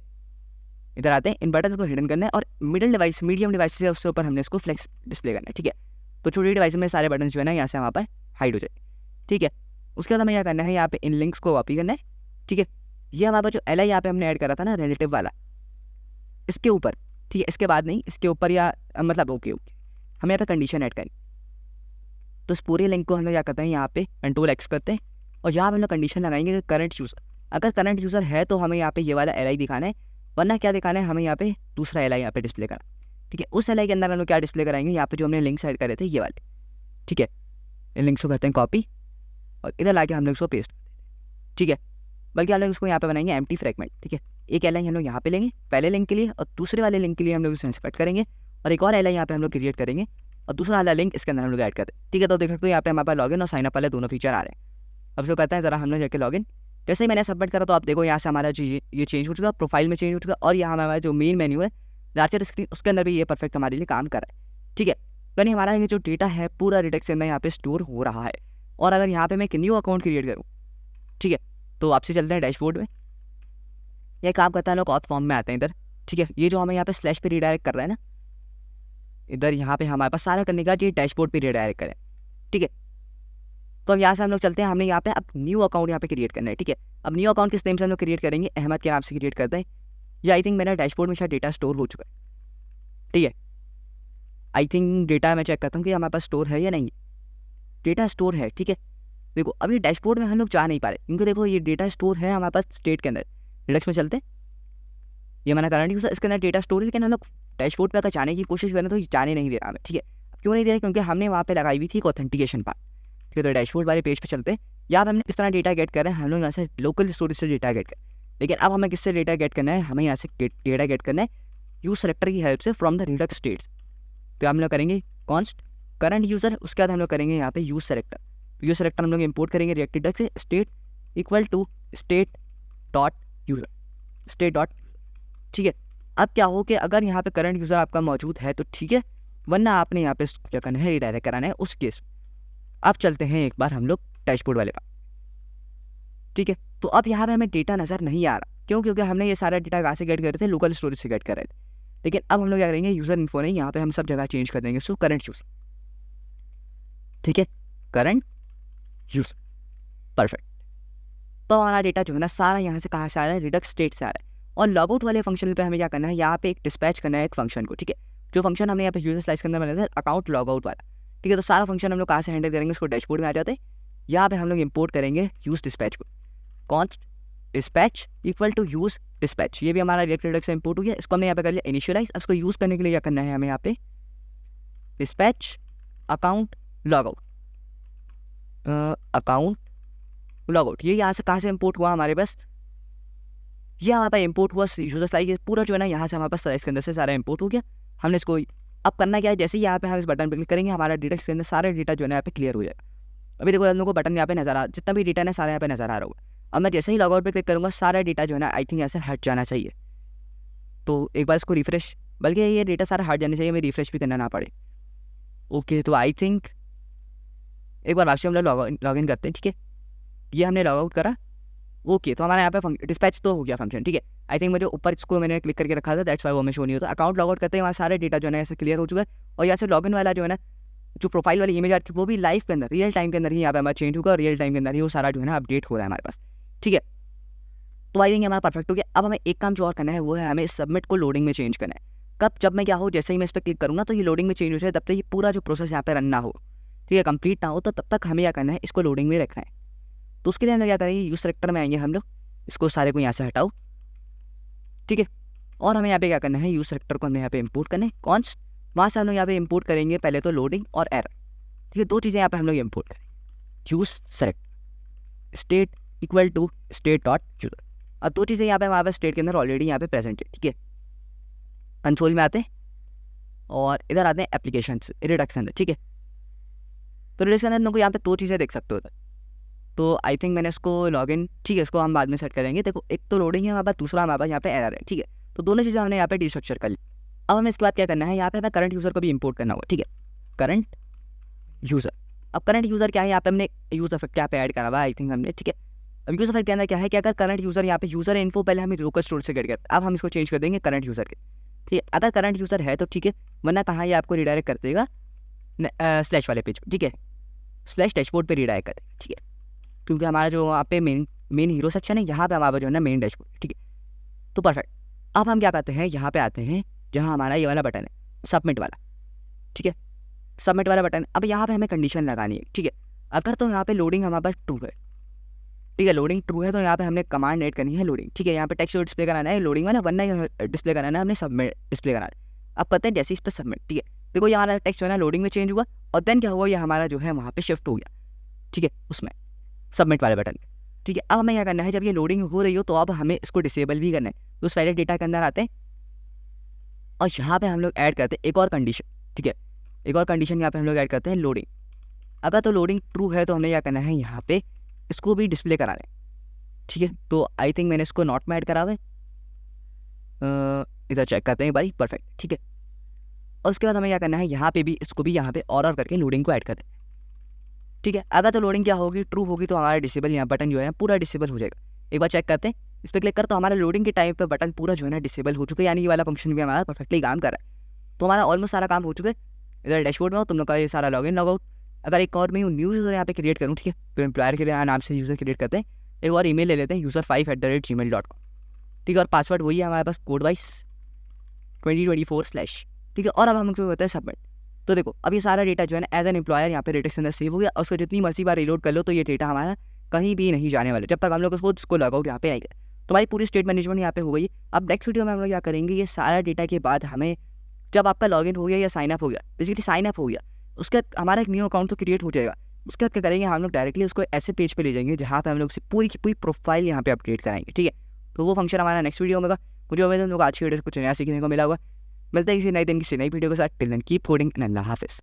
इधर आते हैं, इन बटन को हिडन करना है, और मिडिल डिवाइस मीडियम डिवाइस से उसके ऊपर हमने इसको फ्लेक्स डिस्प्ले करना है। ठीक है, तो छोटी डिवाइस में सारे बटन जो है ना यहाँ से वहाँ पर हाइड हो जाए। ठीक है, उसके बाद हमें क्या करना है, यहाँ पे इन लिंक्स को कॉपी करना है। ठीक है, ये हमारा जो एल आई यहाँ पे हमने ऐड करा था ना रिलेटिव वाला, इसके ऊपर। ठीक है, इसके बाद नहीं, इसके ऊपर या मतलब ओके, हमें यहाँ पे कंडीशन ऐड करनी। तो इस पूरे लिंक को हम लोग क्या करते हैं, यहाँ पे कंट्रोल एक्स करते हैं, और यहाँ पे हम लोग कंडीशन लगाएंगे कि करंट यूज़र, अगर करंट यूज़र है तो हमें यहाँ पे ये वाला एल आई दिखाना है, वरना क्या दिखाना है, हमें यहाँ पे दूसरा एल आई यहाँ पे डिस्प्ले करना। ठीक है, उस एल आई के अंदर हम लोग क्या डिस्प्ले कराएंगे, यहाँ पे जो हमने लिंक्स ऐड करे थे ये वाले। ठीक है, इन लिंक्स को करते हैं कॉपी, और इधर लाके हम लोग इसको पेस्ट। ठीक है, बल्कि हम लोग इसको यहाँ पे बनाएंगे एम्प्टी फ्रेगमेंट। ठीक है, एक एल आई हम लोग यहाँ पे लेंगे पहले लिंक के लिए, और दूसरे वाले लिंक के लिए हम लोग इसे इंस्पेक्ट करेंगे, और एक और एल आई यहाँ पे हम लोग क्रिएट करेंगे, और दूसरा वाला लिंक इसके अंदर हम लोग ऐड करते हैं। ठीक है, तो देख सकते हो यहाँ पे हमारे पास लॉगिन और साइनअप वाले दोनों फीचर आ रहे हैं। अब जो कहते हैं जरा हम लोग जाके लॉगिन, जैसे ही मैंने सबमिट करा तो आप देखो यहाँ से हमारा ये चेंज हो चुका, प्रोफाइल में चेंज हो चुका, और यहाँ हमारा जो मेन मेन्यू है लार्जर स्क्रीन, उसके अंदर भी ये परफेक्ट हमारे लिए काम कर रहा है। ठीक है, यानी हमारा ये जो डेटा है पूरा रिडक्स के अंदर यहाँ पे स्टोर हो रहा है। और अगर यहाँ पे मैं एक न्यू अकाउंट क्रिएट करूँ, ठीक है, तो आपसे चलते हैं डैशबोर्ड में, ये काम करता है, लोग ऑथ फॉर्म में आते हैं इधर। ठीक है, ये जो हमें यहाँ पे स्लैश पे रिडायरेक्ट कर रहा है ना, इधर यहाँ पे हमारे पास सारा करने का ये डैशबोर्ड पे रिडायरेक्ट करें। ठीक है, तो अब यहाँ से हम लोग चलते हैं, हमने यहाँ पे अब न्यू अकाउंट यहाँ पे क्रिएट करना है। ठीक है, अब न्यू अकाउंट किस नेम से हम लोग क्रिएट करेंगे, अहमद के नाम से क्रिएट करते हैं। ये आई थिंक मेरा डैशबोर्ड में शायद डेटा स्टोर हो चुका है। ठीक है, आई थिंक डेटा मैं चेक करता हूँ कि हमारे पास स्टोर है या नहीं, डेटा स्टोर है। ठीक है, देखो अभी डैशबोर्ड में हम लोग जा नहीं पा रहे, क्योंकि देखो ये डेटा स्टोर है हमारे पास स्टेट के अंदर, रिडक्स में चलते, ये हमारा करंट यूज़र, इसके अंदर डेटा स्टोरेज, लेकिन हम लोग डैशबोर्ड पे अगर जाने की कोशिश करें तो जाने नहीं दे रहा हमें, ठीक है। क्यों नहीं दे रहा? क्योंकि हमने वहाँ पे लगाई हुई थी एक ऑथेंटिकेशन पार्ट, ठीक है। तो डैशबोर्ड वाले पेज पे चलते, यहाँ पे हमने किस तरह डेटा गेट कर रहे हैं, हम लोग यहाँ से लोकल स्टोरेज से डेटा गेट करें, लेकिन अब हमें किससे डेटा गेट करना है, हमें यहाँ से डेटा गेट करना है यूज सेलेक्टर की हेल्प से फ्रॉम द रिडक्स स्टेट्स। तो हम लोग करेंगे कॉन्स्ट करंट यूज़र, उसके बाद हम लोग करेंगे यहाँ पे यूज सेलेक्टर। यूज सेलेक्टर हम लोग इंपोर्ट करेंगे रिएक्ट रिडक्स से, state equal to state dot user, state dot, ठीक है। अब क्या हो कि अगर यहाँ पे करंट यूज़र आपका मौजूद है तो ठीक है, वरना आपने यहाँ पे क्या करना है, रिडायरेक्ट कराना है उस केस। अब चलते हैं एक बार हम लोग डैशबोर्ड वाले पास, ठीक है। तो अब यहाँ पे हमें डेटा नज़र नहीं आ रहा, क्यों? क्योंकि हमने ये सारा डेटा कहाँ से गेट कर रहे थे, लोकल स्टोरेज से गेट कर रहे थे। लेकिन अब हम लोग क्या करेंगे, यूज़र इन्फो नहीं, यहाँ पे हम सब जगह चेंज कर देंगे सो करंट यूज़र, ठीक है, करंट यूज़र, परफेक्ट। तो हमारा डेटा जो है ना सारा यहाँ से कहाँ से आ रहा है, रिडक्स स्टेट से आ रहा है। और लॉगआउट वाले फंक्शन पे हमें क्या करना है, यहाँ पे एक डिस्पैच करना है एक फंक्शन को, ठीक है। जो फंक्शन हमने यहाँ पे यूजर स्लाइस के अंदर बनाया था अकाउंट लॉगआउट वाला, ठीक है। तो सारा फंक्शन हम लोग कहाँ से हैंडल करेंगे, उसको डैशबोर्ड में आ जाते हैं। यहाँ पे हम लोग इंपोर्ट करेंगे यूज डिस्पैच को, const dispatch equal to use dispatch, ये भी हमारा रिएक्ट रिडक्स से इंपोर्ट हो गया। इसको हमने यहाँ पे कर लिया इनिशियलाइज। अब इसको यूज़ करने के लिए क्या करना है, हमें यहाँ पे dispatch account logout, account logout, ये यहाँ से कहाँ से इंपोर्ट हुआ हमारे पास, ये हमारे पास इंपोर्ट हुआ यूजर स्लाइस पूरा जो है ना, यहाँ से हमारे पास स्लाइस के अंदर से सारा इंपोर्ट हो गया। हमने इसको अब करना क्या है, जैसे ही यहाँ पे हम इस बटन पर क्लिक करेंगे हमारा डेटा के अंदर सारे डेटा जो है ना यहाँ पे क्लियर हो जाएगा। अभी देखो हम लोग को बटन यहाँ पे नजर आ, जितना भी डेटा है सारा यहाँ पे नजर आ रहा होगा। अब मैं जैसे ही लॉगआउट पे क्लिक करूँगा सारा डेटा जो है ना आई थिंक यहाँ से हट जाना चाहिए। तो एक बार इसको रिफ्रेश, बल्कि ये डेटा सारा हट जाना चाहिए, हमें रिफ्रेश भी करना ना पड़े। ओके, तो आई थिंक एक बार वापसी हम लोग लॉग इन करते हैं, ठीक है। ये हमने लॉगआउट करा, ओके। तो हमारा यहाँ पे डिस्पैच तो हो गया फंक्शन, ठीक है। आई थिंक मुझे ऊपर इसको मैंने क्लिक करके रखा था, दैट्स वाई वो में शो नहीं होता। अकाउंट लॉगआउट करते हैं, वहाँ सारे डेटा जो है ऐसे क्लियर हो चुका है। और यहाँ से लॉगिन वाला जो है ना, जो प्रोफाइल वाली इमेज आती है वो भी लाइव के अंदर रियल टाइम के अंदर ही यहाँ पे हमारा चेंज होगा, और रियल टाइम के अंदर ही वो सारा जो है ना अपडेट हो रहा है हमारे पास, ठीक है। तो आई थिंक हमारा परफेक्ट हो गया। अब हमें एक काम जो और करना है वो है हमें सबमिट को लोडिंग में चेंज करना है। कब? जब मैं क्या हो, जैसे ही मैं इस पर क्लिक करूँगा तो ये लोडिंग में चेंज हो जाए, तब तक ये पूरा जो प्रोसेस यहाँ पे रन ना हो, ठीक है, कंप्लीट ना हो, तो तब तक हमें क्या करना है, इसको लोडिंग में रखना है। तो उसके लिए हम क्या करेंगे, यूज सेलेक्टर में आएंगे हम लोग, इसको सारे को यहाँ से हटाओ, ठीक है। और हमें यहाँ पे क्या करना है, यूज सेलेक्टर को हमें यहाँ पे इंपोर्ट करना है, कॉन्स्ट, वहाँ से हम लोग यहाँ पे इंपोर्ट करेंगे पहले तो लोडिंग और एरर, ठीक है। दो चीज़ें यहाँ पे हम लोग इंपोर्ट करेंगे, use select state equal to state dot user. अब दो चीज़ें यहाँ पे हमारे पास स्टेट के अंदर ऑलरेडी यहाँ पे प्रेजेंट है, ठीक है। कंसोल में आते हैं और इधर आते हैं एप्लीकेशन रिडक्स अंदर, ठीक है। तो रिडक्स के अंदर लोग यहाँ पे दो चीज़ें देख सकते हो। तो आई थिंक मैंने इसको लॉगिन, ठीक है, इसको हम बाद में सेट करेंगे। देखो एक तो लोडिंग है हमारे पास, दूसरा हमारे पास यहाँ पे एरर है, ठीक है। तो दोनों चीज़ें हमने यहाँ पे डिस्ट्रक्चर कर ली। अब हमें इसके बाद क्या करना है, यहाँ पे हमें करंट यूज़र को भी इंपोर्ट करना होगा, ठीक है, करंट यूज़र। अब करंट यूज़र क्या है, यहाँ पे हमने यूज़ इफेक्ट यहाँ पे ऐड करा हुआ आई थिंक हमने, ठीक है। अब यूज़ इफेक्ट के अंदर क्या है कि अगर करंट यूज़र यहाँ पे यूज़र इन्फो पहले हमें लोकल स्टोर से गेट करते, अब हम इसको चेंज कर देंगे करंट यूज़र के, ठीक है। अगर करंट यूज़र है तो ठीक है, वरना कहाँ ये आपको रिडायरेक्ट कर देगा स्लैश वाले पेज, ठीक है, स्लैश डैशबोर्ड पर रिडायरेक्ट कर देगा, ठीक है। क्योंकि हमारा जो वहाँ पे मेन हीरो सेक्शन है, यहाँ पे हमारा जो है ना मेन डैशबोर्ड, ठीक है। तो परफेक्ट। अब हम क्या करते हैं, यहाँ पे आते हैं जहाँ हमारा ये वाला बटन है सबमिट वाला, ठीक है, सबमिट वाला बटन। अब यहाँ पे हमें कंडीशन लगानी है, ठीक है। अगर तो यहाँ पे लोडिंग हमारे पास ट्रू है, ठीक है, लोडिंग ट्रू है तो यहाँ पे हमने कमांड ऐड करनी है लोडिंग, ठीक है। यहाँ पे टेक्स्ट डिस्प्ले कराना है लोडिंग वाला, वरना डिस्प्ले कराना है हमने सबमिट डिस्प्ले कराना है। अब करते हैं जैसे इस पर सबमिट, ठीक है। देखो ये हमारा टेक्स्ट जो है ना लोडिंग में चेंज हुआ, और देन क्या हुआ, ये हमारा जो है वहाँ पे शिफ्ट हो गया, ठीक है, उसमें सबमिट वाले बटन, ठीक है। अब हमें क्या करना है, जब ये लोडिंग हो रही हो तो अब हमें इसको डिसेबल भी करना है। तो उस पहले डेटा के अंदर आते हैं और यहाँ पे हम लोग ऐड करते हैं एक और कंडीशन, ठीक है, एक और कंडीशन यहाँ पे हम लोग ऐड करते हैं लोडिंग। अगर तो लोडिंग ट्रू है तो हमें क्या करना है, यहाँ पे इसको भी डिस्प्ले करा रहे हैं, ठीक है। तो आई थिंक मैंने इसको नॉट में ऐड करा हुआ है, इधर चेक करते हैं भाई, परफेक्ट, ठीक है। और उसके बाद हमें क्या करना है, यहाँ पे भी इसको भी यहाँ पे और करके लोडिंग को ऐड कर दें, ठीक है। अगर तो लोडिंग क्या होगी, ट्रू होगी, तो हमारा डिसेबल यहाँ बटन जो है पूरा डिसेबल हो जाएगा। एक बार चेक करते हैं, इस पर क्लिक कर, तो हमारा लोडिंग के टाइम पे बटन पूरा जो है ना डिसेबल हो चुका है, यानी ये वाला फंक्शन भी हमारा परफेक्टली काम कर रहा है। तो हमारा ऑलमोस्ट सारा काम हो चुका है। इधर डैशबोर्ड में हो, तुम लोग का ये सारा लॉगिन लॉगआउट। अगर एक और मैं न्यू यूज़र यहाँ पे क्रिएट करूँ, ठीक है, तो एम्प्लॉयर के नाम से यूज़र क्रिएट करते हैं। एक और ईमेल ले लेते हैं user5@gmail.com, ठीक है। और पासवर्ड वही है हमारे पास, कोड वाइज 2024/, ठीक है। और अब हम लोग होता है सबमिट। तो देखो अब ये सारा डेटा जो है ना एज एन एम्प्लॉयर यहाँ पे डेटा के अंदर सेव हो गया, और उसको जितनी मर्जी बार रिलोड कर लो तो ये डेटा हमारा कहीं भी नहीं जाने वाला, जब तक हम लोग उसको लॉगआउट यहाँ पे आएगा। तुम्हारी पूरी स्टेट मैनेजमेंट यहाँ पे हो गई। अब नेक्स्ट वीडियो में हम लोग क्या करेंगे, ये सारा डेटा के बाद हमें जब आपका लॉगिन हो गया या साइन अप हो गया, बेसिकली साइन अप हो गया, उसके बाद हमारा एक न्यू अकाउंट तो क्रिएट हो जाएगा। उसके बाद क्या करेंगे, हम लोग डायरेक्टली उसको ऐसे पेज पे ले जाएंगे जहाँ पे हम लोग उसे पूरी की पूरी प्रोफाइल यहाँ पे अपडेट कराएंगे, ठीक है। तो वो फंक्शन हमारा नेक्स्ट वीडियो में होगा। मुझे उम्मीद है हम लोग आज की वीडियो से कुछ नया सीखने को मिला होगा। मिलते हैं किसी नए दिन किसी नई वीडियो के साथ। Till then keep coding and अल्लाह हाफिज़।